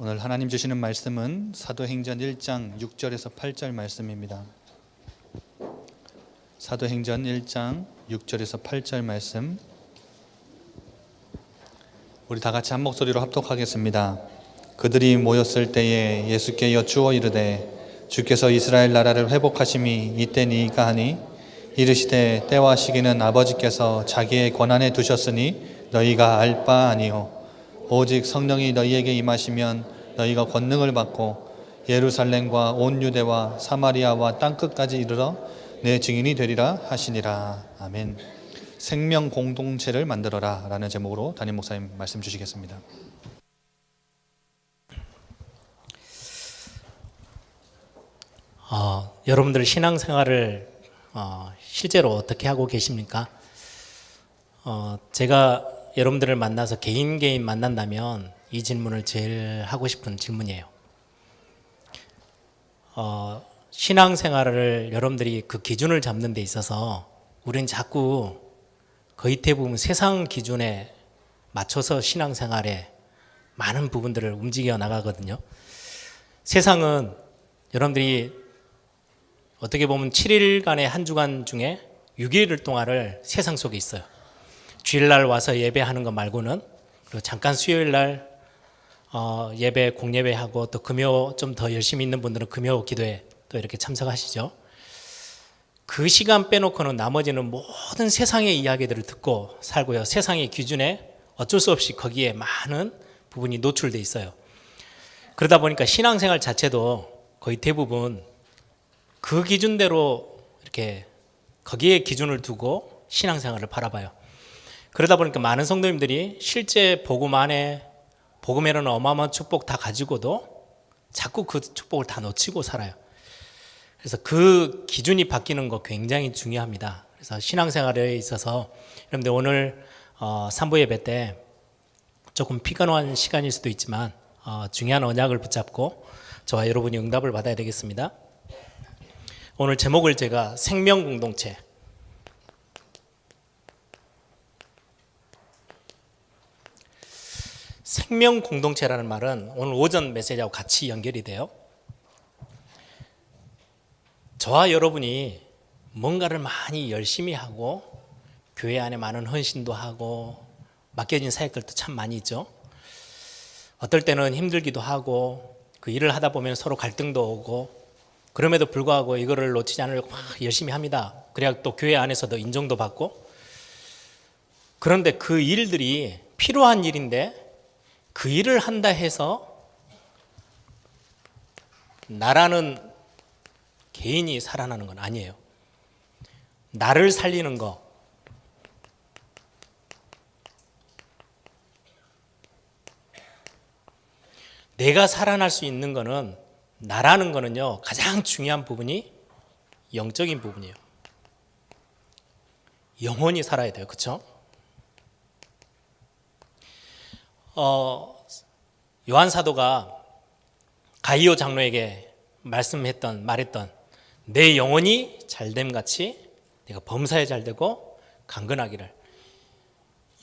오늘 하나님 주시는 말씀은 사도행전 1장 6절에서 8절 말씀입니다. 사도행전 1장 6절에서 8절 말씀, 우리 다 같이 한 목소리로 합독하겠습니다. 그들이 모였을 때에 예수께 여쭈어 이르되 주께서 이스라엘 나라를 회복하심이 이때니이까 하니 이르시되 때와 시기는 아버지께서 자기의 권한에 두셨으니 너희가 알 바 아니요 오직 성령이 너희에게 임하시면 너희가 권능을 받고 예루살렘과 온 유대와 사마리아와 땅끝까지 이르러 내 증인이 되리라 하시니라. 아멘. 생명 공동체를 만들어라 라는 제목으로 담임 목사님 말씀 주시겠습니다. 여러분들 신앙생활을 실제로 어떻게 하고 계십니까? 제가 여러분들을 만나서 개인 만난다면 이 질문을 제일 하고 싶은 질문이에요. 신앙생활을 여러분들이 그 기준을 잡는 데 있어서 우리는 자꾸 거의 대부분 세상 기준에 맞춰서 신앙생활에 많은 부분들을 움직여 나가거든요. 세상은 여러분들이 어떻게 보면 7일간의 한 주간 중에 6일 동안을 세상 속에 있어요. 주일날 와서 예배하는 것 말고는, 그리고 잠깐 수요일날 예배, 공예배하고 또 금요 좀 더 열심히 있는 분들은 금요 기도에 또 이렇게 참석하시죠. 그 시간 빼놓고는 나머지는 모든 세상의 이야기들을 듣고 살고요. 세상의 기준에 어쩔 수 없이 거기에 많은 부분이 노출돼 있어요. 그러다 보니까 신앙생활 자체도 거의 대부분 그 기준대로 이렇게 거기에 기준을 두고 신앙생활을 바라봐요. 그러다 보니까 많은 성도님들이 실제 복음 안에, 복음에는 어마어마한 축복 다 가지고도 자꾸 그 축복을 다 놓치고 살아요. 그래서 그 기준이 바뀌는 거 굉장히 중요합니다. 그래서 신앙생활에 있어서 여러분들 오늘 3부 예배 때 조금 피곤한 시간일 수도 있지만 중요한 언약을 붙잡고 저와 여러분이 응답을 받아야 되겠습니다. 오늘 제목을 제가 생명 공동체, 생명 공동체라는 말은 오늘 오전 메시지하고 같이 연결이 돼요. 저와 여러분이 뭔가를 많이 열심히 하고 교회 안에 많은 헌신도 하고 맡겨진 사역들도 참 많이 있죠. 어떨 때는 힘들기도 하고 그 일을 하다 보면 서로 갈등도 오고, 그럼에도 불구하고 이거를 놓치지 않으려고 막 열심히 합니다. 그래야 또 교회 안에서도 인정도 받고. 그런데 그 일들이 필요한 일인데 그 일을 한다 해서 나라는 개인이 살아나는 건 아니에요. 나를 살리는 거, 내가 살아날 수 있는 거는, 나라는 거는요, 가장 중요한 부분이 영적인 부분이에요. 영혼이 살아야 돼요. 그렇죠? 요한 사도가 가이오 장로에게 말했던 내 영혼이 잘됨 같이 내가 범사에 잘되고 강건하기를,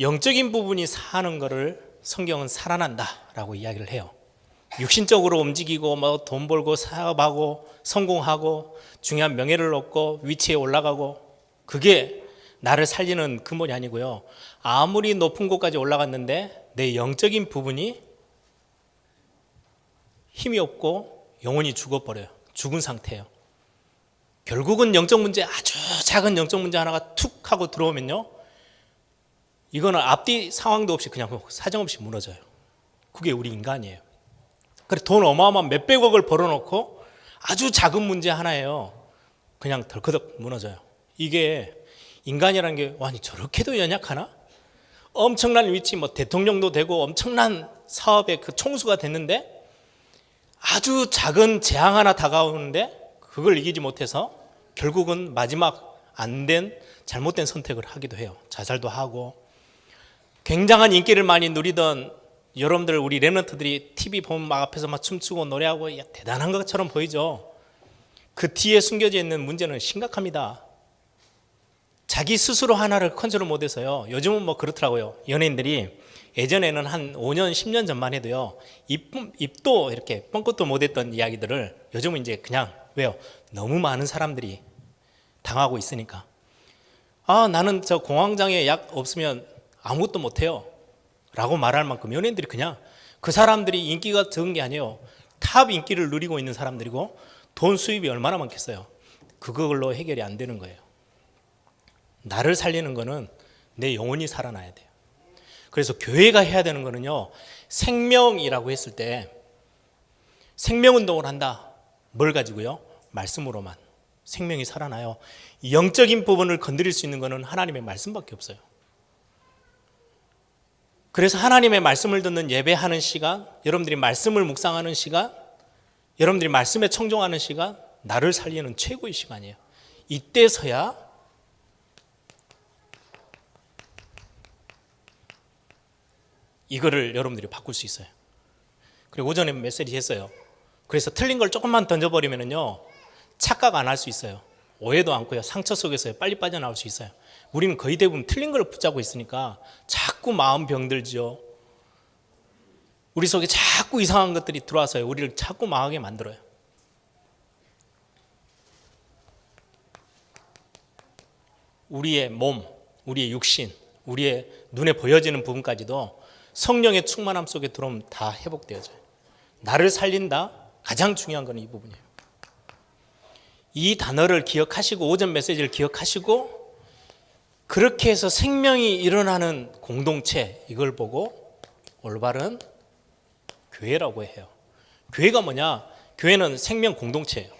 영적인 부분이 사는 거를 성경은 살아난다라고 이야기를 해요. 육신적으로 움직이고 뭐 돈 벌고 사업하고 성공하고 중요한 명예를 얻고 위치에 올라가고, 그게 나를 살리는 근본이 아니고요. 아무리 높은 곳까지 올라갔는데 내 영적인 부분이 힘이 없고 영혼이 죽어버려요. 죽은 상태예요. 결국은 영적 문제, 아주 작은 영적 문제 하나가 툭 하고 들어오면요, 이거는 앞뒤 상황도 없이 그냥 사정없이 무너져요. 그게 우리 인간이에요. 그래, 돈 어마어마한 몇백억을 벌어놓고 아주 작은 문제 하나예요, 그냥 덜커덕 무너져요. 이게 인간이라는 게, 아니 저렇게도 연약하나? 엄청난 위치, 뭐 대통령도 되고 엄청난 사업의 그 총수가 됐는데 아주 작은 재앙 하나 다가오는데 그걸 이기지 못해서 결국은 마지막 안 된 잘못된 선택을 하기도 해요. 자살도 하고. 굉장한 인기를 많이 누리던 여러분들, 우리 랩런트들이 TV 보면 막 앞에서 막 춤추고 노래하고 대단한 것처럼 보이죠. 그 뒤에 숨겨져 있는 문제는 심각합니다. 자기 스스로 하나를 컨트롤 못해서요. 요즘은 뭐 그렇더라고요. 연예인들이 예전에는 한 5년, 10년 전만 해도요, 입도 이렇게 뻥끗도 못했던 이야기들을 요즘은 이제 그냥, 왜요? 너무 많은 사람들이 당하고 있으니까. 나는 저 공황장애 약 없으면 아무것도 못해요 라고 말할 만큼 연예인들이 그냥 그 사람들이 인기가 적은 게 아니에요. 탑 인기를 누리고 있는 사람들이고 돈 수입이 얼마나 많겠어요. 그걸로 해결이 안 되는 거예요. 나를 살리는 거는 내 영혼이 살아나야 돼요. 그래서 교회가 해야 되는 거는요, 생명이라고 했을 때 생명운동을 한다. 뭘 가지고요? 말씀으로만. 생명이 살아나요. 영적인 부분을 건드릴 수 있는 것은 하나님의 말씀밖에 없어요. 그래서 하나님의 말씀을 듣는 예배하는 시간, 여러분들이 말씀을 묵상하는 시간, 여러분들이 말씀에 청종하는 시간, 나를 살리는 최고의 시간이에요. 이때서야 이거를 여러분들이 바꿀 수 있어요. 그리고 오전에 메시지 했어요. 그래서 틀린 걸 조금만 던져버리면요, 착각 안 할 수 있어요. 오해도 않고요, 상처 속에서 빨리 빠져나올 수 있어요. 우리는 거의 대부분 틀린 걸 붙잡고 있으니까 자꾸 마음 병들죠. 우리 속에 자꾸 이상한 것들이 들어와서요, 우리를 자꾸 망하게 만들어요. 우리의 몸, 우리의 육신, 우리의 눈에 보여지는 부분까지도 성령의 충만함 속에 들어오면 다 회복되어져요. 나를 살린다, 가장 중요한 건 이 부분이에요. 이 단어를 기억하시고 오전 메시지를 기억하시고 그렇게 해서 생명이 일어나는 공동체, 이걸 보고 올바른 교회라고 해요. 교회가 뭐냐? 교회는 생명 공동체예요.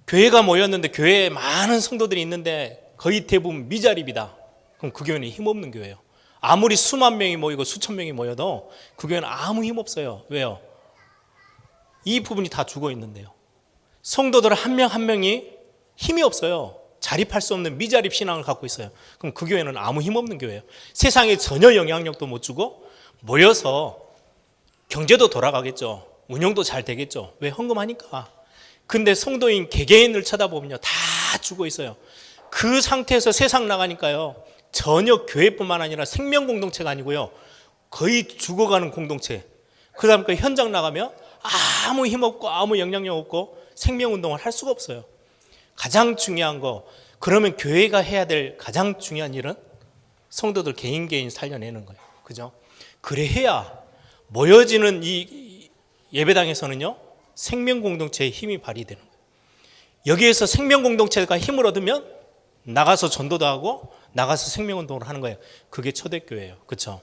교회가 모였는데 교회에 많은 성도들이 있는데 거의 대부분 미자립이다. 그럼 그 교회는 힘없는 교회예요. 아무리 수만 명이 모이고 수천 명이 모여도 그 교회는 아무 힘 없어요. 왜요? 이 부분이 다 죽어 있는데요. 성도들 한 명 한 명이 힘이 없어요. 자립할 수 없는 미자립 신앙을 갖고 있어요. 그럼 그 교회는 아무 힘 없는 교회예요. 세상에 전혀 영향력도 못 주고 모여서 경제도 돌아가겠죠. 운영도 잘 되겠죠. 왜? 헌금하니까. 근데 성도인 개개인을 쳐다보면요, 다 죽어 있어요. 그 상태에서 세상 나가니까요, 전혀 교회뿐만 아니라 생명 공동체가 아니고요, 거의 죽어가는 공동체. 그 다음 그 현장 나가면 아무 힘 없고 아무 영향력 없고 생명운동을 할 수가 없어요. 가장 중요한 거, 그러면 교회가 해야 될 가장 중요한 일은 성도들 개인 살려내는 거예요. 그죠? 그래야 모여지는 이 예배당에서는요, 생명 공동체의 힘이 발휘되는 거예요. 여기에서 생명 공동체가 힘을 얻으면 나가서 전도도 하고 나가서 생명운동을 하는 거예요. 그게 초대교회예요. 그렇죠?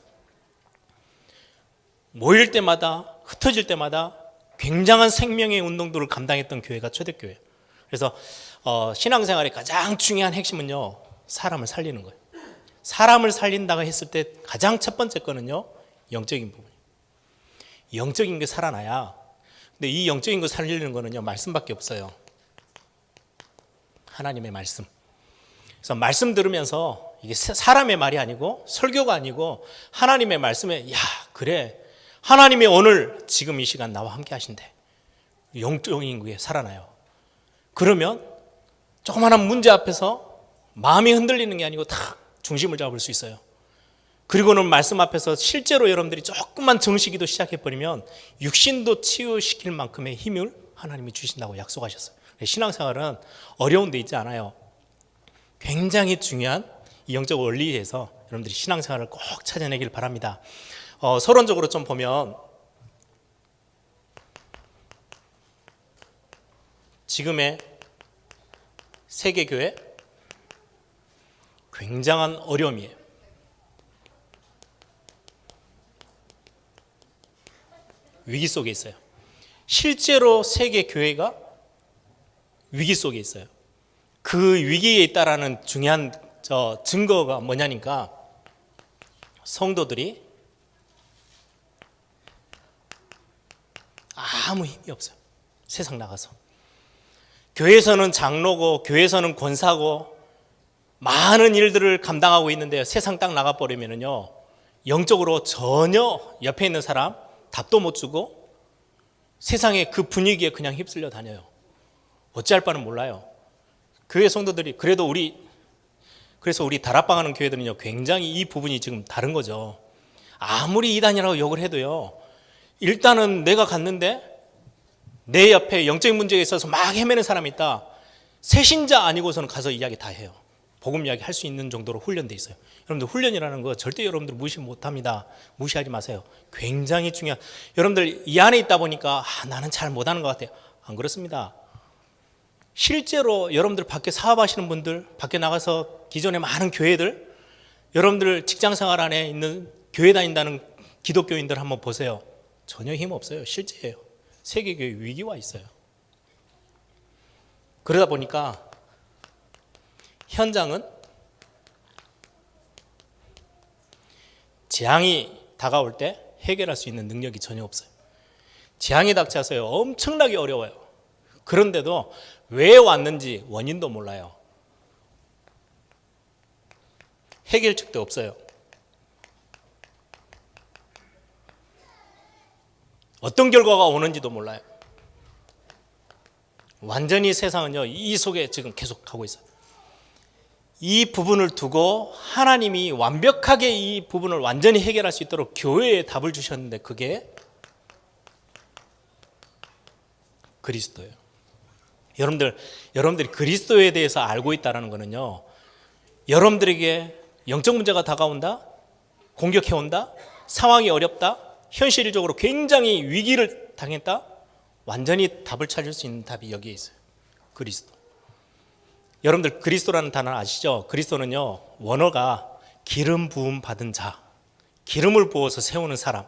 모일 때마다, 흩어질 때마다 굉장한 생명의 운동들을 감당했던 교회가 초대교회예요. 그래서 신앙생활의 가장 중요한 핵심은요, 사람을 살리는 거예요. 사람을 살린다고 했을 때 가장 첫 번째 거는요, 영적인 부분이에요. 영적인 게 살아나야. 근데 이 영적인 거 살리는 거는요, 말씀밖에 없어요. 하나님의 말씀. 그래서 말씀 들으면서 이게 사람의 말이 아니고 설교가 아니고 하나님의 말씀에, 야, 그래, 하나님이 오늘 지금 이 시간 나와 함께 하신대. 영적인 게 살아나요. 그러면 조그마한 문제 앞에서 마음이 흔들리는 게 아니고 탁 중심을 잡을 수 있어요. 그리고는 말씀 앞에서 실제로 여러분들이 조금만 정시기도 시작해버리면 육신도 치유시킬 만큼의 힘을 하나님이 주신다고 약속하셨어요. 신앙생활은 어려운 데 있지 않아요. 굉장히 중요한 이 영적 원리에서 여러분들이 신앙생활을 꼭 찾아내길 바랍니다. 서론적으로 좀 보면 지금의 세계교회 굉장한 어려움이에요. 위기 속에 있어요. 실제로 세계교회가 위기 속에 있어요. 그 위기에 있다라는 중요한 증거가 뭐냐니까 성도들이 아무 힘이 없어요. 세상 나가서. 교회에서는 장로고 교회에서는 권사고 많은 일들을 감당하고 있는데 세상 딱 나가버리면요, 영적으로 전혀 옆에 있는 사람 답도 못 주고 세상의 그 분위기에 그냥 휩쓸려 다녀요. 어찌할 바는 몰라요. 교회 성도들이 그래서 우리 다락방하는 교회들은요, 굉장히 이 부분이 지금 다른 거죠. 아무리 이단이라고 욕을 해도요, 일단은 내가 갔는데 내 옆에 영적인 문제에 있어서 막 헤매는 사람이 있다. 새신자 아니고서는 가서 이야기 다 해요. 복음 이야기 할 수 있는 정도로 훈련돼 있어요. 여러분들 훈련이라는 거 절대 여러분들 무시 못합니다. 무시하지 마세요. 굉장히 중요한, 여러분들 이 안에 있다 보니까 나는 잘 못하는 것 같아요. 안 그렇습니다. 실제로 여러분들 밖에 사업하시는 분들, 밖에 나가서 기존의 많은 교회들, 여러분들 직장생활 안에 있는 교회 다닌다는 기독교인들 한번 보세요. 전혀 힘 없어요. 실제예요. 세계교회 위기와 있어요. 그러다 보니까 현장은 재앙이 다가올 때 해결할 수 있는 능력이 전혀 없어요. 재앙이 닥쳐서요, 엄청나게 어려워요. 그런데도 왜 왔는지 원인도 몰라요. 해결책도 없어요. 어떤 결과가 오는지도 몰라요. 완전히 세상은요, 이 속에 지금 계속 가고 있어요. 이 부분을 두고 하나님이 완벽하게 이 부분을 완전히 해결할 수 있도록 교회에 답을 주셨는데, 그게 그리스도예요. 여러분들이 그리스도에 대해서 알고 있다는 거는요, 여러분들에게 영적 문제가 다가온다, 공격해온다, 상황이 어렵다, 현실적으로 굉장히 위기를 당했다, 완전히 답을 찾을 수 있는 답이 여기에 있어요. 그리스도. 여러분들 그리스도라는 단어 아시죠? 그리스도는요, 원어가 기름 부음 받은 자, 기름을 부어서 세우는 사람.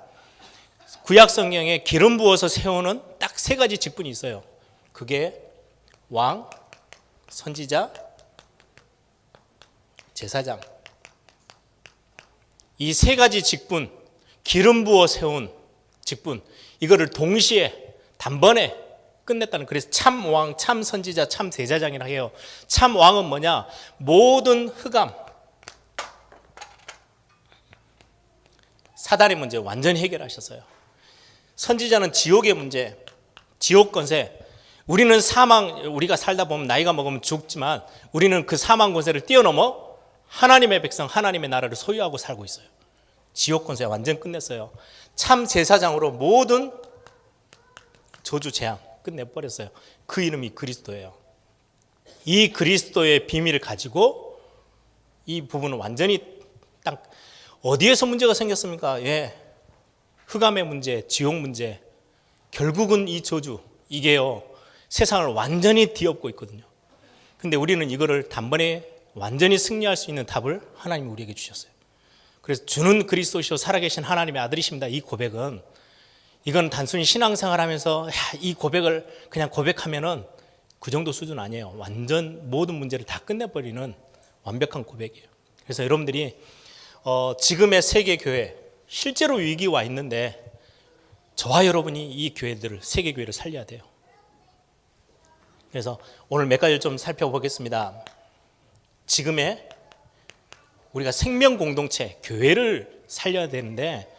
구약 성경에 기름 부어서 세우는 딱 세 가지 직분이 있어요. 그게 왕, 선지자, 제사장. 이 세 가지 직분, 기름 부어 세운 직분, 이거를 동시에 단번에 끝냈다는, 그래서 참 왕, 참 선지자, 참 제사장이라 해요. 참 왕은 뭐냐? 모든 흑암, 사단의 문제 완전히 해결하셨어요. 선지자는 지옥의 문제, 지옥 권세. 우리는 우리가 살다 보면 나이가 먹으면 죽지만 우리는 그 사망 권세를 뛰어넘어 하나님의 백성, 하나님의 나라를 소유하고 살고 있어요. 지옥 권세 완전 끝냈어요. 참 제사장으로 모든 저주 재앙 끝내버렸어요. 그 이름이 그리스도예요. 이 그리스도의 비밀을 가지고 이 부분은 완전히 딱, 어디에서 문제가 생겼습니까? 흑암의 문제, 지옥 문제. 결국은 이 저주, 이게요, 세상을 완전히 뒤엎고 있거든요. 근데 우리는 이거를 단번에 완전히 승리할 수 있는 답을 하나님이 우리에게 주셨어요. 그래서 주는 그리스도시요 살아계신 하나님의 아들이십니다. 이 고백은, 이건 단순히 신앙생활하면서 이 고백을 그냥 고백하면은 그 정도 수준 아니에요. 완전 모든 문제를 다 끝내버리는 완벽한 고백이에요. 그래서 여러분들이 지금의 세계 교회 실제로 위기가 와 있는데, 저와 여러분이 이 교회들을, 세계 교회를 살려야 돼요. 그래서 오늘 몇 가지를 좀 살펴보겠습니다. 지금의 우리가 생명 공동체, 교회를 살려야 되는데,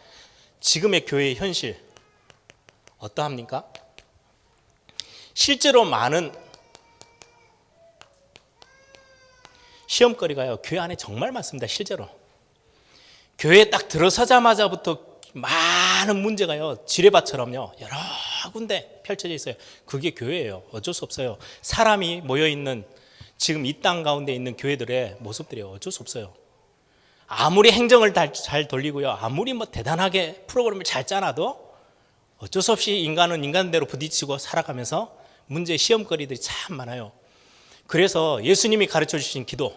지금의 교회의 현실 어떠합니까? 실제로 많은 시험거리가요, 교회 안에 정말 많습니다. 실제로 교회에 딱 들어서자마자부터 많은 문제가요, 지뢰밭처럼요 여러 군데 펼쳐져 있어요. 그게 교회예요. 어쩔 수 없어요. 사람이 모여있는 지금 이 땅 가운데 있는 교회들의 모습들이에요. 어쩔 수 없어요. 아무리 행정을 잘 돌리고요, 아무리 대단하게 프로그램을 잘 짜놔도 어쩔 수 없이 인간은 인간대로 부딪히고 살아가면서 문제, 시험거리들이 참 많아요. 그래서 예수님이 가르쳐 주신 기도,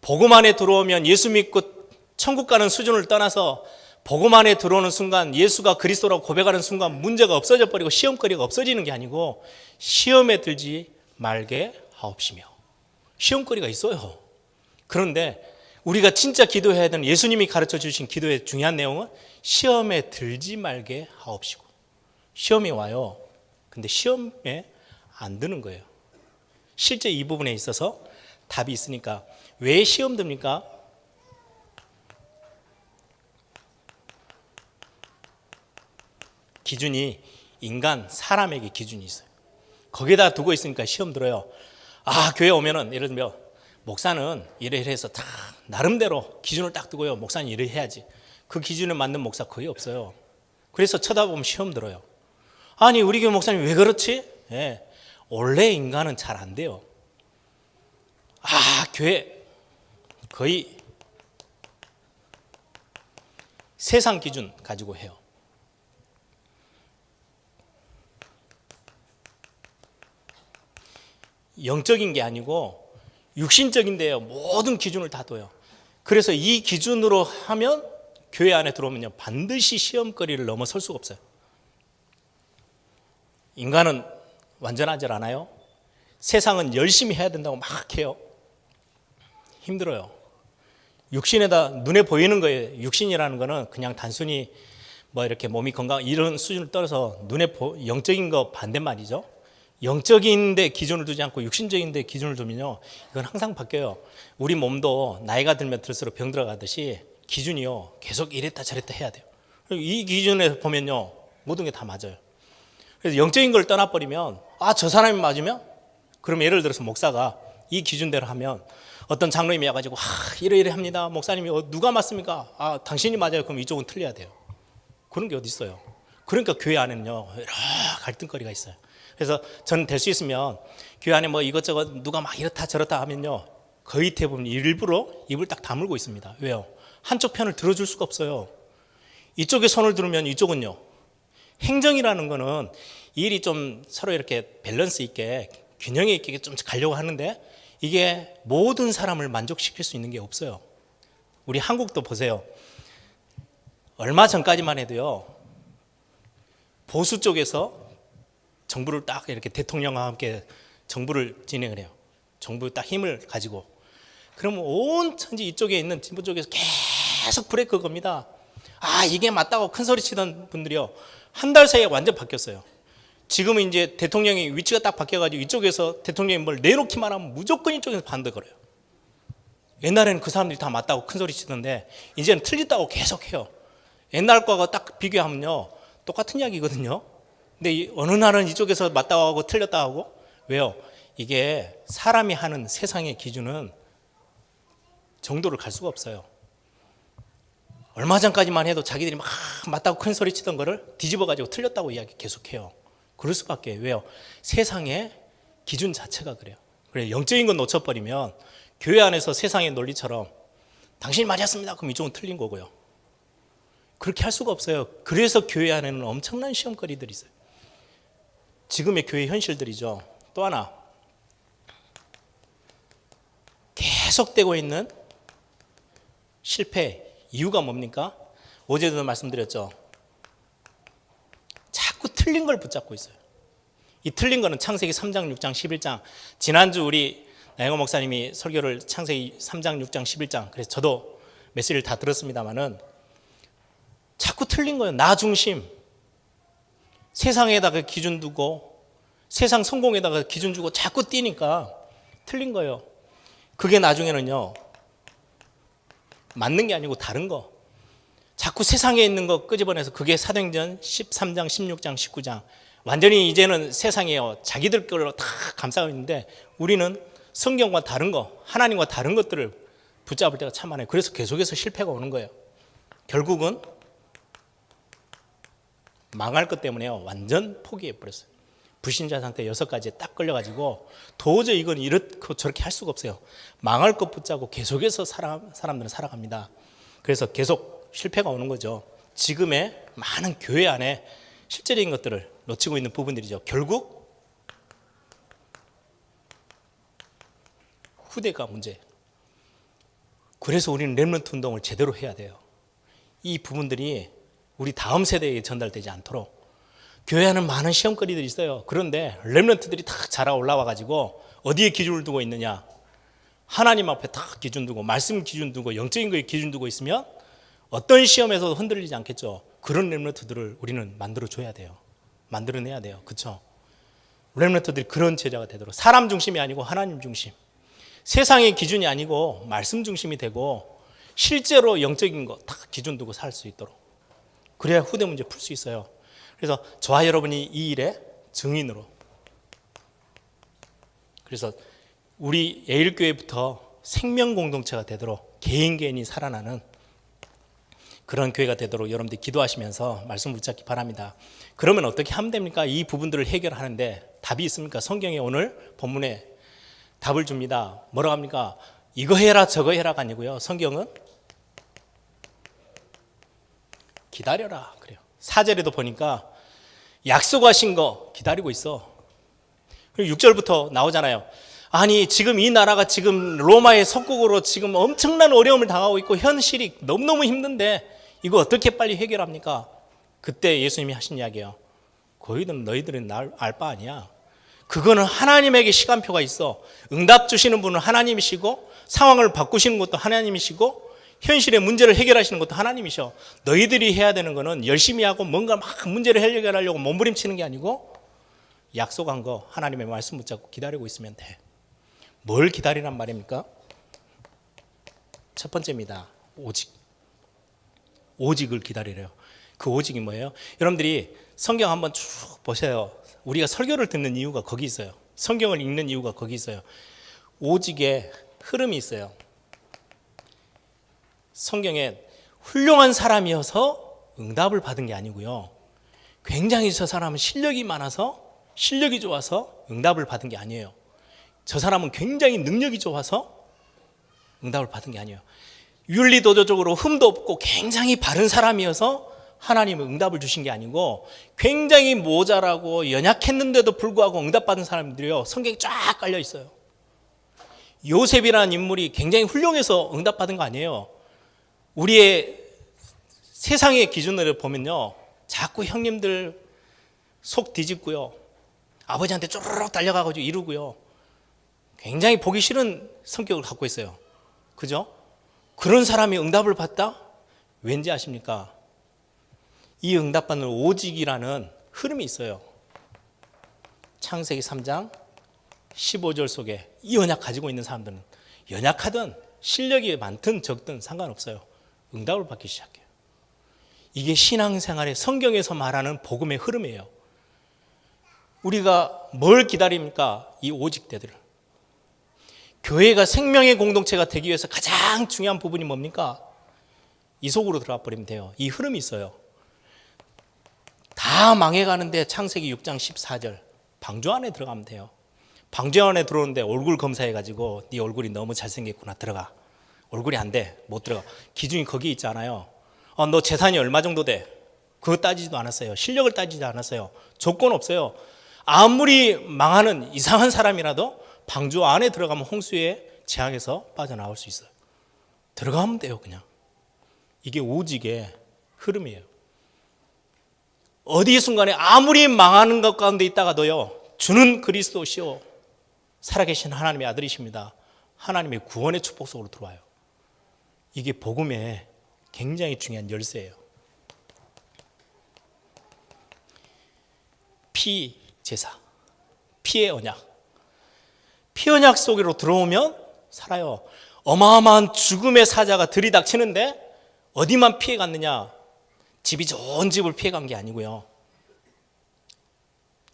복음 안에 들어오면 예수 믿고 천국 가는 수준을 떠나서 복음 안에 들어오는 순간, 예수가 그리스도라고 고백하는 순간 문제가 없어져 버리고 시험거리가 없어지는 게 아니고, 시험에 들지 말게 하옵시며. 시험거리가 있어요. 그런데 우리가 진짜 기도해야 되는, 예수님이 가르쳐 주신 기도의 중요한 내용은 시험에 들지 말게 하옵시고. 시험이 와요. 근데 시험에 안 드는 거예요. 실제 이 부분에 있어서 답이 있으니까. 왜 시험 듭니까? 기준이, 인간, 사람에게 기준이 있어요. 거기에다 두고 있으니까 시험 들어요. 교회 오면은, 예를 들면 목사는 이래 해서 다 나름대로 기준을 딱 두고요, 목사는 이래 해야지. 그 기준에 맞는 목사 거의 없어요. 그래서 쳐다보면 시험 들어요. 아니 우리 교회 목사님 왜 그렇지? 예, 원래 인간은 잘 안 돼요. 교회 거의 세상 기준 가지고 해요. 영적인 게 아니고 육신적인데요. 모든 기준을 다 둬요. 그래서 이 기준으로 하면 교회 안에 들어오면요, 반드시 시험거리를 넘어설 수가 없어요. 인간은 완전하지 않아요. 세상은 열심히 해야 된다고 막 해요. 힘들어요. 육신에다 눈에 보이는 거예요. 육신이라는 거는 그냥 단순히 뭐 이렇게 몸이 건강 이런 수준을 떠나서 눈에 영적인 거 반대말이죠. 영적인데 기준을 두지 않고 육신적인데 기준을 두면요, 이건 항상 바뀌어요. 우리 몸도 나이가 들면 들수록 병 들어가듯이 기준이요, 계속 이랬다 저랬다 해야 돼요. 이 기준에서 보면요, 모든 게 다 맞아요. 그래서 영적인 걸 떠나버리면 저 사람이 맞으면, 그럼 예를 들어서 목사가 이 기준대로 하면 어떤 장로님이 와가지고 이래 합니다. 목사님이 누가 맞습니까? 당신이 맞아요. 그럼 이쪽은 틀려야 돼요. 그런 게 어디 있어요. 그러니까 교회 안에는요, 여러 갈등거리가 있어요. 그래서 저는 될 수 있으면 교회 안에 뭐 이것저것 누가 막 이렇다 저렇다 하면요, 거의 대부분 일부러 입을 딱 다물고 있습니다. 왜요? 한쪽 편을 들어줄 수가 없어요. 이쪽에 손을 들으면 이쪽은요, 행정이라는 거는 일이 좀 서로 이렇게 밸런스 있게 균형 있게 좀 가려고 하는데, 이게 모든 사람을 만족시킬 수 있는 게 없어요. 우리 한국도 보세요. 얼마 전까지만 해도요, 보수 쪽에서 정부를 딱 이렇게 대통령과 함께 정부를 진행을 해요. 정부 딱 힘을 가지고. 그러면 온 천지 이쪽에 있는 진보 쪽에서 계속 브레이크 겁니다. 이게 맞다고 큰 소리 치던 분들이요, 한 달 사이에 완전 바뀌었어요. 지금은 이제 대통령이 위치가 딱 바뀌어가지고 이쪽에서 대통령이 뭘 내놓기만 하면 무조건 이쪽에서 반대 걸어요. 옛날에는 그 사람들이 다 맞다고 큰 소리 치던데 이제는 틀렸다고 계속 해요. 옛날 거하고 딱 비교하면요, 똑같은 이야기거든요. 근데 어느 날은 이쪽에서 맞다고 하고 틀렸다고 하고. 왜요? 이게 사람이 하는 세상의 기준은 정도를 갈 수가 없어요. 얼마 전까지만 해도 자기들이 막 맞다고 큰 소리 치던 거를 뒤집어가지고 틀렸다고 이야기 계속해요. 그럴 수밖에. 왜요? 세상의 기준 자체가 그래요. 그래, 영적인 건 놓쳐버리면 교회 안에서 세상의 논리처럼 당신이 맞았습니다. 그럼 이쪽은 틀린 거고요. 그렇게 할 수가 없어요. 그래서 교회 안에는 엄청난 시험거리들이 있어요. 지금의 교회 현실들이죠. 또 하나, 계속되고 있는 실패 이유가 뭡니까? 어제도 말씀드렸죠. 자꾸 틀린 걸 붙잡고 있어요. 이 틀린 거는 창세기 3장, 6장, 11장. 지난주 우리 나영호 목사님이 설교를 창세기 3장, 6장, 11장. 그래서 저도 메시지를 다 들었습니다만은 자꾸 틀린 거예요. 나 중심. 세상에다가 기준 두고 세상 성공에다가 기준 주고 자꾸 뛰니까 틀린 거예요. 그게 나중에는요, 맞는 게 아니고 다른 거. 자꾸 세상에 있는 거 끄집어내서 그게 사도행전 13장, 16장, 19장. 완전히 이제는 세상에요, 자기들 걸로 다 감싸고 있는데 우리는 성경과 다른 거, 하나님과 다른 것들을 붙잡을 때가 참 많아요. 그래서 계속해서 실패가 오는 거예요. 결국은 망할 것 때문에요, 완전 포기해버렸어요. 불신자 상태 6가지에 딱 걸려가지고 도저히 이건 이렇고 저렇게 할 수가 없어요. 망할 것 붙잡고 계속해서 사람들은 살아갑니다. 그래서 계속 실패가 오는 거죠. 지금의 많은 교회 안에 실제적인 것들을 놓치고 있는 부분들이죠. 결국 후대가 문제예요. 그래서 우리는 렘넌트 운동을 제대로 해야 돼요. 이 부분들이 우리 다음 세대에게 전달되지 않도록. 교회 안에는 많은 시험거리들이 있어요. 그런데 렘넌트들이 다 자라 올라와가지고 어디에 기준을 두고 있느냐? 하나님 앞에 다 기준 두고, 말씀 기준 두고, 영적인 거에 기준 두고 있으면 어떤 시험에서도 흔들리지 않겠죠. 그런 렘넌트들을 우리는 만들어줘야 돼요. 만들어내야 돼요. 그렇죠? 렘넌트들이 그런 제자가 되도록, 사람 중심이 아니고 하나님 중심, 세상의 기준이 아니고 말씀 중심이 되고 실제로 영적인 거 다 기준 두고 살 수 있도록. 그래야 후대 문제 풀 수 있어요. 그래서 저와 여러분이 이 일의 증인으로, 그래서 우리 예일교회부터 생명 공동체가 되도록 개인이 살아나는 그런 교회가 되도록 여러분들이 기도하시면서 말씀 붙잡기 바랍니다. 그러면 어떻게 하면 됩니까? 이 부분들을 해결하는데 답이 있습니까? 성경에 오늘 본문에 답을 줍니다. 뭐라고 합니까? 이거 해라 저거 해라가 아니고요. 성경은 기다려라 그래요. 4절에도 보니까 약속하신 거 기다리고 있어. 그리고 6절부터 나오잖아요. 아니 지금 이 나라가 지금 로마의 속국으로 지금 엄청난 어려움을 당하고 있고 현실이 너무너무 힘든데 이거 어떻게 빨리 해결합니까? 그때 예수님이 하신 이야기예요. 너희들은 알 바 아니야. 그거는 하나님에게 시간표가 있어. 응답 주시는 분은 하나님이시고 상황을 바꾸시는 것도 하나님이시고 현실의 문제를 해결하시는 것도 하나님이셔. 너희들이 해야 되는 거는 열심히 하고 뭔가 막 문제를 해결하려고 몸부림치는 게 아니고 약속한 거 하나님의 말씀 붙잡고 기다리고 있으면 돼. 뭘 기다리란 말입니까? 첫 번째입니다. 오직을 기다리래요. 그 오직이 뭐예요? 여러분들이 성경 한번 쭉 보세요. 우리가 설교를 듣는 이유가 거기 있어요. 성경을 읽는 이유가 거기 있어요. 오직의 흐름이 있어요. 성경에 훌륭한 사람이어서 응답을 받은 게 아니고요. 굉장히 저 사람은 실력이 많아서 실력이 좋아서 응답을 받은 게 아니에요. 저 사람은 굉장히 능력이 좋아서 응답을 받은 게 아니에요. 윤리도덕적으로 흠도 없고 굉장히 바른 사람이어서 하나님은 응답을 주신 게 아니고 굉장히 모자라고 연약했는데도 불구하고 응답받은 사람들이요. 성경에 쫙 깔려 있어요. 요셉이라는 인물이 굉장히 훌륭해서 응답받은 거 아니에요. 우리의 세상의 기준으로 보면요. 자꾸 형님들 속 뒤집고요. 아버지한테 쪼르륵 달려가가지고 이루고요. 굉장히 보기 싫은 성격을 갖고 있어요. 그죠? 그런 사람이 응답을 받다? 왠지 아십니까? 이 응답받는 오직이라는 흐름이 있어요. 창세기 3장 15절 속에 이 언약 가지고 있는 사람들은 연약하든 실력이 많든 적든 상관없어요. 응답을 받기 시작해요. 이게 신앙생활의 성경에서 말하는 복음의 흐름이에요. 우리가 뭘 기다립니까? 이 오직대들을. 교회가 생명의 공동체가 되기 위해서 가장 중요한 부분이 뭡니까? 이 속으로 들어가 버리면 돼요. 이 흐름이 있어요. 다 망해가는데 창세기 6장 14절 방주 안에 들어가면 돼요. 방주 안에 들어오는데 얼굴 검사해가지고 네 얼굴이 너무 잘생겼구나 들어가. 얼굴이 안 돼. 못 들어가. 기준이 거기 있잖아요. 너 재산이 얼마 정도 돼? 그거 따지지도 않았어요. 실력을 따지지 않았어요. 조건 없어요. 아무리 망하는 이상한 사람이라도 방주 안에 들어가면 홍수의 재앙에서 빠져나올 수 있어요. 들어가면 돼요. 그냥. 이게 오직의 흐름이에요. 어디 순간에 아무리 망하는 것 가운데 있다가도요. 주는 그리스도시요 살아계신 하나님의 아들이십니다. 하나님의 구원의 축복 속으로 들어와요. 이게 복음의 굉장히 중요한 열쇠예요. 피제사, 피의 언약. 피 언약 속으로 들어오면 살아요. 어마어마한 죽음의 사자가 들이닥치는데 어디만 피해갔느냐? 집이 좋은 집을 피해간 게 아니고요.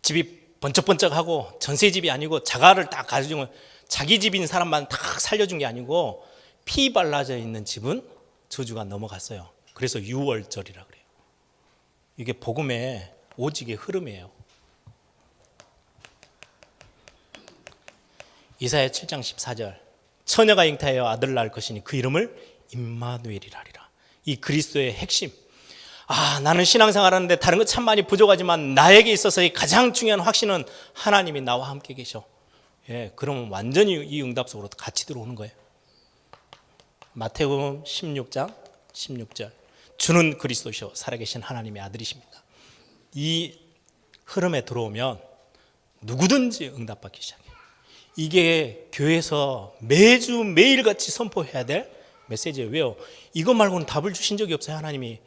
집이 번쩍번쩍하고 전세집이 아니고 자가를 딱 가지고 자기 집인 사람만 딱 살려준 게 아니고 피 발라져 있는 집은 저주가 넘어갔어요. 그래서 6월절이라 그래요. 이게 복음의 오직의 흐름이에요. 이사야 7장 14절 처녀가 잉태하여 아들을 낳을 것이니 그 이름을 임마누엘이라 하리라. 이 그리스도의 핵심. 나는 신앙생활 하는데 다른 거 참 많이 부족하지만 나에게 있어서의 가장 중요한 확신은 하나님이 나와 함께 계셔. 그럼 완전히 이 응답 속으로 같이 들어오는 거예요. 마태복음 16장 16절 주는 그리스도시요 살아계신 하나님의 아들이십니다. 이 흐름에 들어오면 누구든지 응답받기 시작해요. 이게 교회에서 매주 매일같이 선포해야 될 메시지예요. 왜요? 이거 말고는 답을 주신 적이 없어요. 하나님이.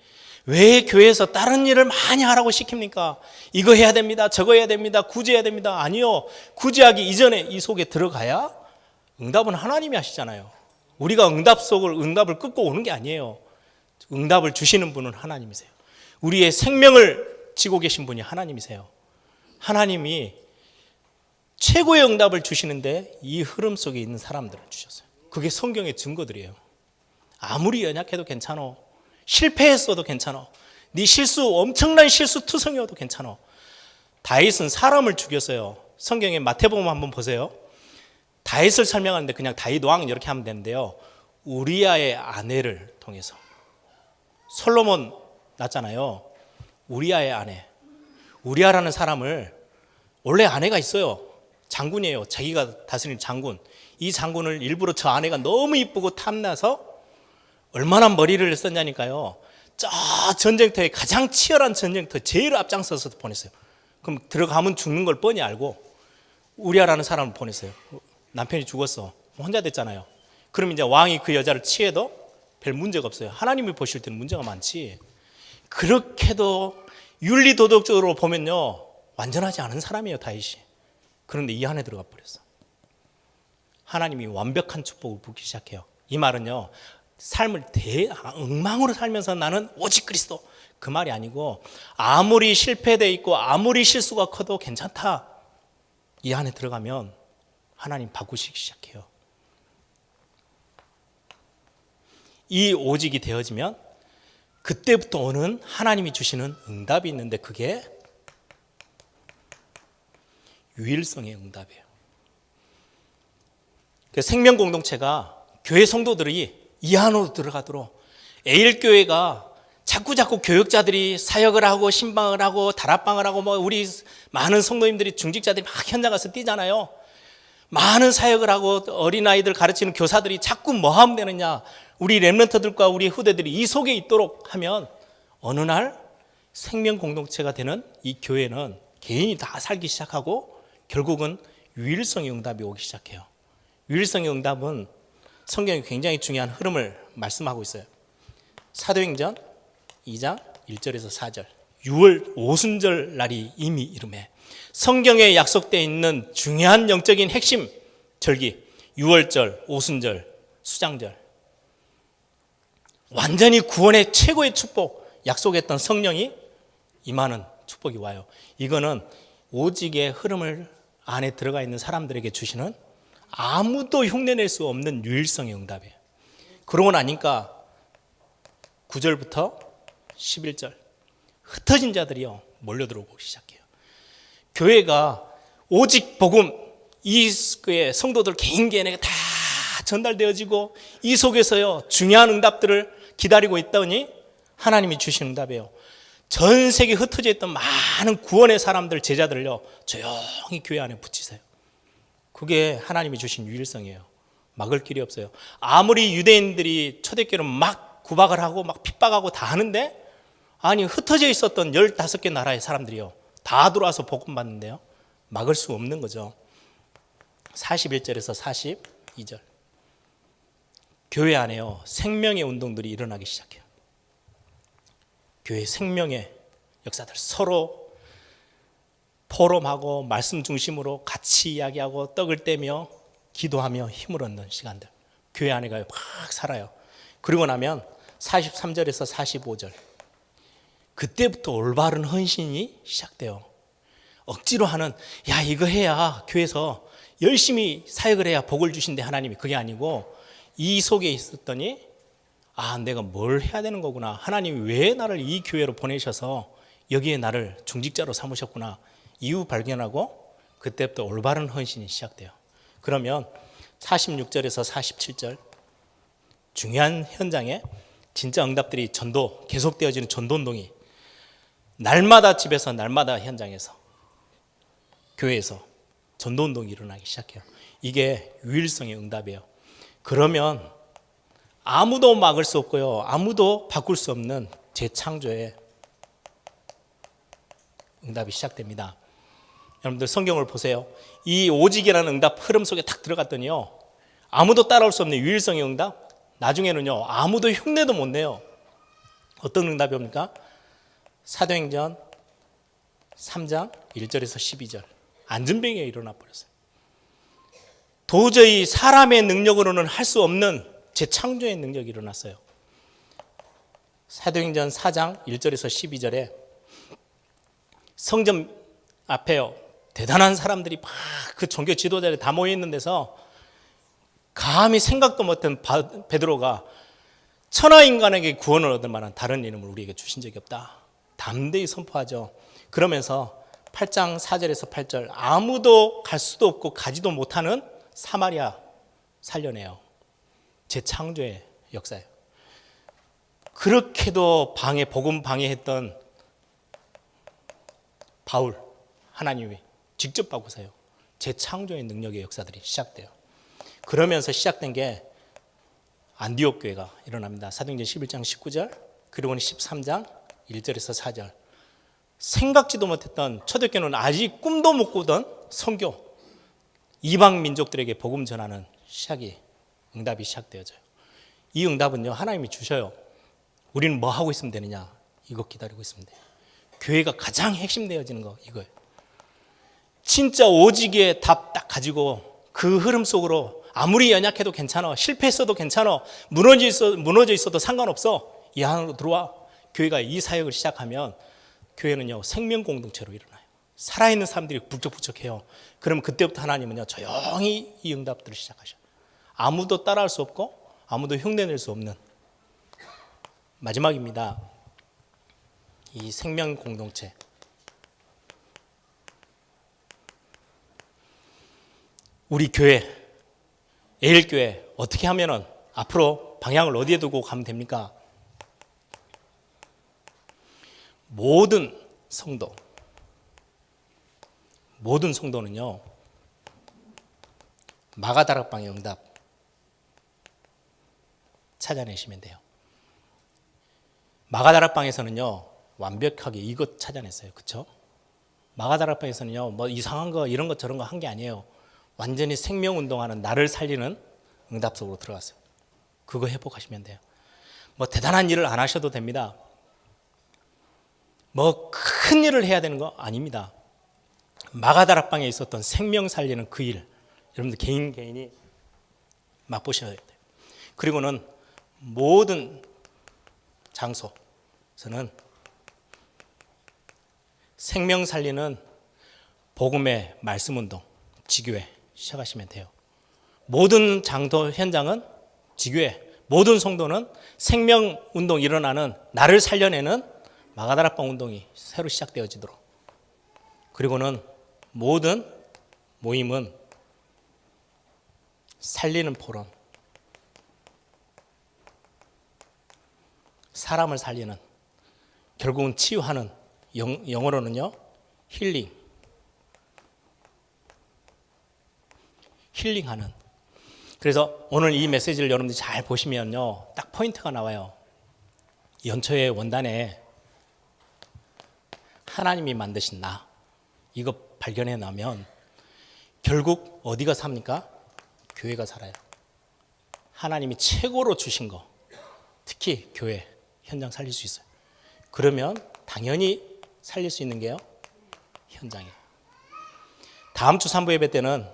왜 교회에서 다른 일을 많이 하라고 시킵니까? 이거 해야 됩니다. 저거 해야 됩니다. 구제해야 됩니다. 아니요. 구제하기 이전에 이 속에 들어가야 응답은 하나님이 하시잖아요. 우리가 응답을 끊고 오는 게 아니에요. 응답을 주시는 분은 하나님이세요. 우리의 생명을 지고 계신 분이 하나님이세요. 하나님이 최고의 응답을 주시는데 이 흐름 속에 있는 사람들을 주셨어요. 그게 성경의 증거들이에요. 아무리 연약해도 괜찮아. 실패했어도 괜찮아. 네 실수, 엄청난 실수투성이어도 괜찮아. 다윗은 사람을 죽였어요. 성경에 마태복음 한번 보세요. 다윗을 설명하는데 그냥 다윗 왕 이렇게 하면 되는데요. 우리아의 아내를 통해서. 솔로몬 낳잖아요. 우리아의 아내. 우리아라는 사람을, 원래 아내가 있어요. 장군이에요. 자기가 다스린 장군. 이 장군을 일부러 저 아내가 너무 이쁘고 탐나서 얼마나 머리를 썼냐니까요. 저 전쟁터에 가장 치열한 전쟁터 제일 앞장서서 보냈어요. 그럼 들어가면 죽는 걸 뻔히 알고 우리아라는 사람을 보냈어요. 남편이 죽었어. 혼자 됐잖아요. 그럼 이제 왕이 그 여자를 취해도 별 문제가 없어요. 하나님이 보실 때는 문제가 많지. 그렇게도 윤리도덕적으로 보면요, 완전하지 않은 사람이에요, 다윗이. 그런데 이 안에 들어가 버렸어. 하나님이 완벽한 축복을 붓기 시작해요. 이 말은요, 삶을 엉망으로 살면서 나는 오직 그리스도, 그 말이 아니고 아무리 실패되어 있고 아무리 실수가 커도 괜찮다. 이 안에 들어가면 하나님 바꾸시기 시작해요. 이 오직이 되어지면 그때부터 오는 하나님이 주시는 응답이 있는데 그게 유일성의 응답이에요. 그 생명 공동체가 교회 성도들이 이 안으로 들어가도록 에일교회가 자꾸 교역자들이 사역을 하고 신방을 하고 다락방을 하고 뭐 우리 많은 성도님들이 중직자들이 막 현장 가서 뛰잖아요. 많은 사역을 하고 어린아이들 가르치는 교사들이 자꾸 뭐 하면 되느냐, 우리 렘넌트들과 우리 후대들이 이 속에 있도록 하면 어느 날 생명 공동체가 되는 이 교회는 개인이 다 살기 시작하고 결국은 유일성의 응답이 오기 시작해요. 유일성의 응답은 성경이 굉장히 중요한 흐름을 말씀하고 있어요. 사도행전 2장 1절에서 4절, 6월 오순절 날이 이미 이름에 성경에 약속되어 있는 중요한 영적인 핵심 절기, 6월절, 오순절, 수장절, 완전히 구원의 최고의 축복, 약속했던 성령이 임하는 축복이 와요. 이거는 오직의 흐름을 안에 들어가 있는 사람들에게 주시는 아무도 흉내낼 수 없는 유일성의 응답이에요. 그러고 나니까 9절부터 11절 흩어진 자들이요 몰려들어오기 시작해요. 교회가 오직 복음, 이 성도들 개인에게 다 전달되어지고 이 속에서요 중요한 응답들을 기다리고 있더니 하나님이 주신 응답이에요. 전 세계 흩어져 있던 많은 구원의 사람들, 제자들을요 조용히 교회 안에 붙이세요. 그게 하나님이 주신 유일성이에요. 막을 길이 없어요. 아무리 유대인들이 초대교회를 막 구박을 하고 막 핍박하고 다 하는데, 아니 흩어져 있었던 15개 나라의 사람들이요 다 들어와서 복음 받는데요 막을 수 없는 거죠. 41절에서 42절 교회 안에요 생명의 운동들이 일어나기 시작해요. 교회 생명의 역사들, 서로 포럼하고 말씀 중심으로 같이 이야기하고 떡을 떼며 기도하며 힘을 얻는 시간들, 교회 안에가 막 살아요. 그리고 나면 43절에서 45절 그때부터 올바른 헌신이 시작돼요. 억지로 하는, 야 이거 해야 교회에서 열심히 사역을 해야 복을 주신대 하나님이, 그게 아니고 이 속에 있었더니 아 내가 뭘 해야 되는 거구나, 하나님이 왜 나를 이 교회로 보내셔서 여기에 나를 중직자로 삼으셨구나, 이유 발견하고 그때부터 올바른 헌신이 시작돼요. 그러면 46절에서 47절 중요한 현장에 진짜 응답들이 전도, 계속되어지는 전도운동이 날마다 집에서 날마다 현장에서 교회에서 전도운동이 일어나기 시작해요. 이게 유일성의 응답이에요. 그러면 아무도 막을 수 없고요 아무도 바꿀 수 없는 재창조의 응답이 시작됩니다. 여러분들 성경을 보세요. 이 오직이라는 응답 흐름 속에 탁 들어갔더니요 아무도 따라올 수 없는 유일성의 응답, 나중에는요 아무도 흉내도 못 내요. 어떤 응답이 옵니까? 사도행전 3장 1절에서 12절 안전병이 일어나 버렸어요. 도저히 사람의 능력으로는 할 수 없는 재창조의 능력이 일어났어요. 사도행전 4장 1절에서 12절에 성전 앞에요 대단한 사람들이 막 그 종교 지도자들이 다 모여 있는 데서 감히 생각도 못한 베드로가 천하 인간에게 구원을 얻을 만한 다른 이름을 우리에게 주신 적이 없다. 담대히 선포하죠. 그러면서 8장 4절에서 8절 아무도 갈 수도 없고 가지도 못하는 사마리아 살려내요. 재창조의 역사예요. 그렇게도 복음 방해했던 바울, 하나님이 직접 바꾸세요. 재창조의 능력의 역사들이 시작돼요. 그러면서 시작된 게 안디옥 교회가 일어납니다. 사도행전 11장 19절 그리고는 13장 1절에서 4절 생각지도 못했던 초대교회는 아직 꿈도 못 꾸던 선교 이방 민족들에게 복음 전하는 응답이 시작되어져요. 이 응답은요 하나님이 주셔요. 우리는 뭐 하고 있으면 되느냐? 이거 기다리고 있으면 돼요. 교회가 가장 핵심되어지는 거 이거예요. 진짜 오직의 답 딱 가지고 그 흐름 속으로 아무리 연약해도 괜찮아, 실패했어도 괜찮아, 무너져 있어도 상관없어, 이 안으로 들어와. 교회가 이 사역을 시작하면 교회는요 생명 공동체로 일어나요. 살아있는 사람들이 북적북적해요. 그럼 그때부터 하나님은요 조용히 이 응답들을 시작하셔요. 아무도 따라할 수 없고 아무도 흉내낼 수 없는 마지막입니다. 이 생명 공동체. 우리 교회, 에일교회 어떻게 하면은 앞으로 방향을 어디에 두고 가면 됩니까? 모든 성도는요 마가다락방의 응답 찾아내시면 돼요. 마가다락방에서는요 완벽하게 이것 찾아냈어요. 그렇죠? 마가다락방에서는요 뭐 이상한 거 이런 거 저런 거 한 게 아니에요. 완전히 생명운동하는 나를 살리는 응답 속으로 들어갔어요. 그거 회복하시면 돼요. 뭐 대단한 일을 안 하셔도 됩니다. 뭐 큰 일을 해야 되는 거 아닙니다. 마가다락방에 있었던 생명 살리는 그 일, 여러분들 개인이 맛보셔야 돼요. 그리고는 모든 장소에서는 생명 살리는 복음의 말씀운동, 지교회 시작하시면 돼요. 모든 장소 현장은 지교회, 모든 성도는 생명운동 일어나는 나를 살려내는 마가다락방 운동이 새로 시작되어지도록. 그리고는 모든 모임은 살리는 포럼, 사람을 살리는, 결국은 치유하는, 영어로는요 힐링하는. 그래서 오늘 이 메시지를 여러분들이 잘 보시면요 딱 포인트가 나와요. 연초의 원단에 하나님이 만드신 나 이거 발견해 나면 결국 어디가 삽니까? 교회가 살아요. 하나님이 최고로 주신 거, 특히 교회 현장 살릴 수 있어요. 그러면 당연히 살릴 수 있는 게요 현장이에요. 다음 주 3부 예배 때는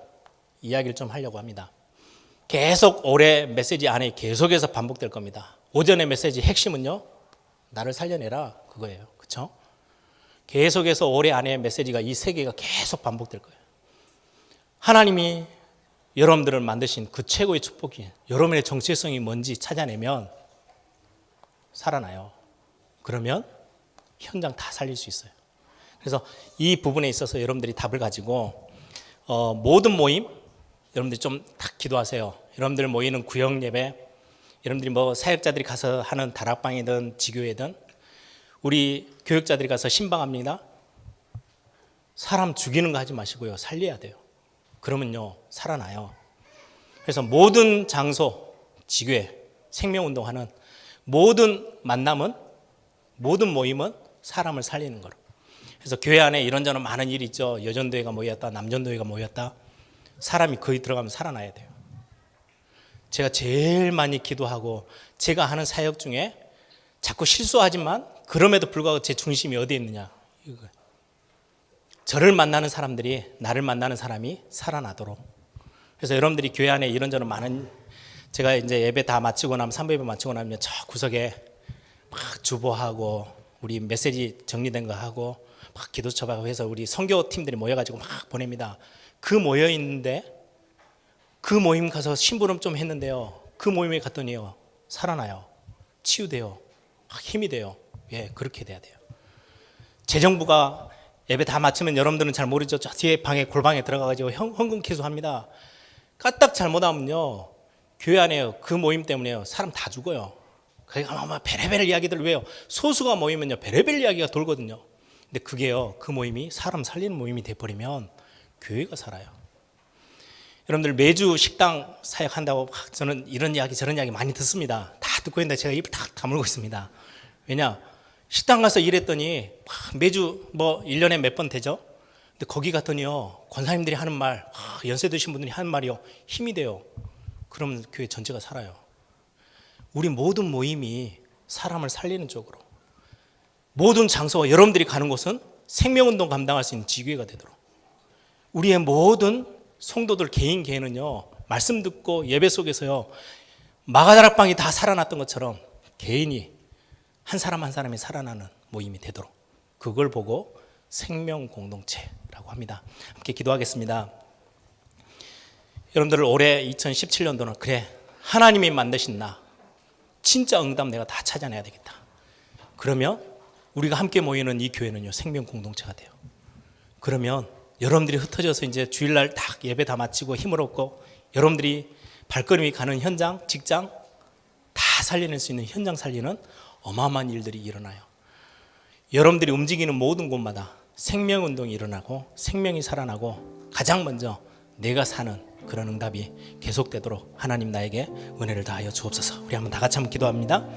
이야기를 좀 하려고 합니다. 계속 올해 메시지 안에 계속해서 반복될 겁니다. 오전의 메시지 핵심은요 나를 살려내라 그거예요. 그렇죠? 계속해서 올해 안에 메시지가 이 세 개가 계속 반복될 거예요. 하나님이 여러분들을 만드신 그 최고의 축복이 여러분의 정체성이 뭔지 찾아내면 살아나요. 그러면 현장 다 살릴 수 있어요. 그래서 이 부분에 있어서 여러분들이 답을 가지고 모든 모임 여러분들이 좀 딱 기도하세요. 여러분들 모이는 구역 예배, 여러분들이 뭐 사역자들이 가서 하는 다락방이든 지교회든 우리 교육자들이 가서 신방합니다. 사람 죽이는 거 하지 마시고요. 살려야 돼요. 그러면요 살아나요. 그래서 모든 장소, 지교회, 생명운동하는 모든 만남은, 모든 모임은 사람을 살리는 거로. 그래서 교회 안에 이런저런 많은 일이 있죠. 여전도회가 모였다, 남전도회가 모였다. 사람이 거기 들어가면 살아나야 돼요. 제가 제일 많이 기도하고 제가 하는 사역 중에 자꾸 실수하지만 그럼에도 불구하고 제 중심이 어디에 있느냐, 이거. 저를 만나는 사람들이, 나를 만나는 사람이 살아나도록. 그래서 여러분들이 교회 안에 이런저런 많은, 제가 이제 예배 다 마치고 나면, 3부 예배 마치고 나면 저 구석에 막 주보하고 우리 메시지 정리된 거 하고 막 기도처하고 해서 우리 선교팀들이 모여가지고 막 보냅니다. 그 모여 있는데 그 모임 가서 심부름 좀 했는데요, 그 모임에 갔더니요 살아나요. 치유돼요. 힘이 돼요. 예, 그렇게 돼야 돼요. 재정부가 예배 다 마치면 여러분들은 잘 모르죠. 저 뒤에 방에 골방에 들어가가지고 헌금 개수합니다. 까딱 잘못하면요, 교회 안에요, 그 모임 때문에요, 사람 다 죽어요. 그러니까 막 베레벨 이야기들 왜요? 소수가 모이면요 베레벨 이야기가 돌거든요. 근데 그게요, 그 모임이 사람 살리는 모임이 돼버리면 교회가 살아요. 여러분들 매주 식당 사역한다고 저는 이런 이야기 저런 이야기 많이 듣습니다. 다 듣고 있는데 제가 입을 탁 다물고 있습니다. 왜냐? 식당 가서 일했더니 매주 뭐 1년에 몇 번 되죠? 근데 거기 갔더니요, 권사님들이 하는 말, 연세 드신 분들이 하는 말이요, 힘이 돼요. 그러면 교회 전체가 살아요. 우리 모든 모임이 사람을 살리는 쪽으로, 모든 장소와 여러분들이 가는 곳은 생명운동 감당할 수 있는 지교회가 되도록, 우리의 모든 성도들 개인은요, 말씀 듣고 예배 속에서요, 마가다락방이 다 살아났던 것처럼 개인이 한 사람 한 사람이 살아나는 모임이 되도록, 그걸 보고 생명 공동체라고 합니다. 함께 기도하겠습니다. 여러분들 올해 2017년도는 그래, 하나님이 만드신 나 진짜 응답 내가 다 찾아내야 되겠다. 그러면 우리가 함께 모이는 이 교회는요, 생명 공동체가 돼요. 그러면 여러분들이 흩어져서 이제 주일날 딱 예배 다 마치고 힘을 얻고 여러분들이 발걸음이 가는 현장, 직장 다 살려낼 수 있는, 현장 살리는 어마어마한 일들이 일어나요. 여러분들이 움직이는 모든 곳마다 생명운동이 일어나고 생명이 살아나고 가장 먼저 내가 사는 그런 응답이 계속되도록 하나님 나에게 은혜를 다하여 주옵소서. 우리 한번 다 같이 한번 기도합니다.